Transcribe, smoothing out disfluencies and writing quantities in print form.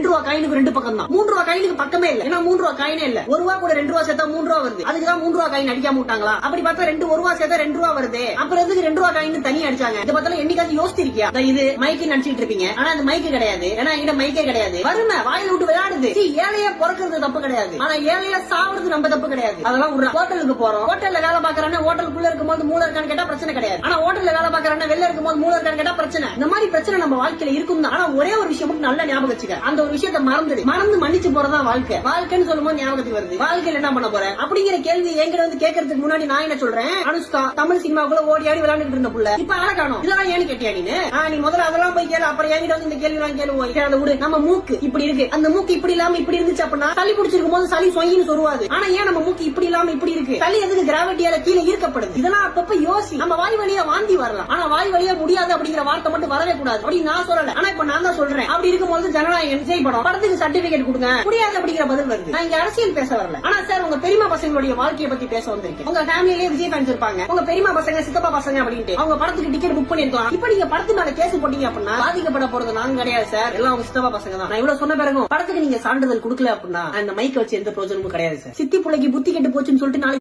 ரூபா காயினுக்கு ரெண்டு பக்கம் தான். 3 ரூபா காயினுக்கு பக்கமே இல்ல. ஏன்னா 3 ரூபா காயினே இல்ல. 1 ரூபா கூட 2 ரூபா சேர்த்தா 3 ரூபா வருது. அதுக்குதான் 3 ரூபா காயின் அடிக்காம விட்டாங்களா? அப்படி பார்த்தா 1 ரூபா சேர்த்தா 2 ரூபா வருது. அப்புறம் எதுக்கு 2 ரூபா காயின் தனி அடிச்சாங்க? இத பார்த்தாலும் என்னைக்காவது யோசிச்சிருக்கியா? இது மைக்கு நினைச்சிட்டு இருப்பீங்க. ஆனா அந்த மைக்கு கிடையாது. ஏன்னா என்கிட்ட மைக்கே கிடையாது. வறுமை வாயில விட்டு விளையாடுது. ஏழையா பிறக்கிறது தப்பு கிடையாது. ஆனா ஏழையா சாவுறது நம்ம தப்பு கிடையாது. அதெல்லாம் ஒரு ஹோட்டலுக்கு போறோம். ஹோட்டல்ல வேலை பாக்குறானே ஹோட்டலுக்குள்ள இருக்கும்போது மூளை இருக்கான்னு கேட்டா பிரச்சனை கிடையாது. ஆனா ஹோட்டல்ல வேலை பாக்குறானே வெளில இருக்கும்போது மூளை இருக்கான்னு கேட்டா பிரச்சனை. இந்த மாதிரி பிரச்சனை நம்ம வாழ்க்கையில இருக்கும் தான். ஆனா ஒரே ஒரு விஷயம் மட்டும் நல்லா ஞாபகம் வச்சுக்க. அந்த ஒரு விஷயத்தை மறந்து மன்னிச்சு போறதா வாழ்க்கை. வாழ்க்கைன்னு சொல்லும்போது ஞாபகத்துக்கு வருது. வாழ்க்கையில என்ன பண்ண போறேன் அப்படிங்கிற கேள்வி என்கிட்ட வந்து கேட்கறதுக்கு முன்னாடி நான் என்ன சொல்றேன்? அனுஷ்கா தமிழ் சினிமாக்குள்ள ஓடி ஆடி விளையாண்டுட்டு இருந்த புள்ள இப்ப ஆள காணோம். இதெல்லாம் ஏன்னு கேட்டியா நீ முதல்ல அதெல்லாம் போய் கேளு. அப்புறம் என்கிட்ட வந்து இந்த கேள்வி நான் கேளுவோம். விடு. நம்ம மூக்கு இப்படி இருக்கு. அந்த மூக்கு இப்படி இல்லாம இப்படி இருந்துச்சு அப்படின்னா சளி பிடிச்சிருக்கும் போது சளி சொயின்னு சொல்லுவாது. ஆனா ஏன் நம்ம மூக்கு இப்படி இல்லாம இப்படி இருக்கு? சளி எதுக்கு கிராவிட்டியால கீழே ஈர்க்கப்படுது? இதெல்லாம் அப்பப்ப யோசி. நம்ம வாய் வழியா வாந்தி வரலாம். ஆனா வாய் வழியா முடியாது அப்படிங்கிற வார்த்தை மட்டும் வரவே கூடாது. அப்படி நான் சொல்லல. ஆனா இப்ப நான் தான் சொல்றேன். அப்படி இருக்கும்போது ஜனநாயகம் விஜய் படத்துக்கு சர்டிபிகேட் கொடுங்க முடியாது அப்படிங்கிற பதில் வருது. நான் இங்க அரசியல் பேச வரல. ஆனா சார் உங்க பெரியமா பசங்களுடைய வாழ்க்கையை பத்தி பேச வந்திருக்கேன். உங்க ஃபேமிலியிலே விஜய் ஃபேன்ஸ் இருப்பாங்க. உங்க பெரியமா பசங்க சித்தப்பா பசங்க அப்படின்ட்டு அவங்க படத்துக்கு டிக்கெட் புக் பண்ணிருக்கலாம். இப்ப நீங்க படத்து மேல கேஸ் போட்டீங்க அப்படின்னா பாதிக்கப்பட போறது நாங்க கிடையாது சார். எல்லாம் உங்க சித்தப்பா பசங்க தான். நான் இவ்வளவு சொன்ன பிறகும் படத்துக்கு நீங்க சான்றிதழ் கொடுக்கல அப்படின்னா அந்த மைக்க வச்சு எந்த பிரயோஜனமும் கிடையாது சார். சித்தி பிள்ளைக்கு புத்தி கெட்டு போச்சுன்னு சொல்லிட்டு நாளைக்கு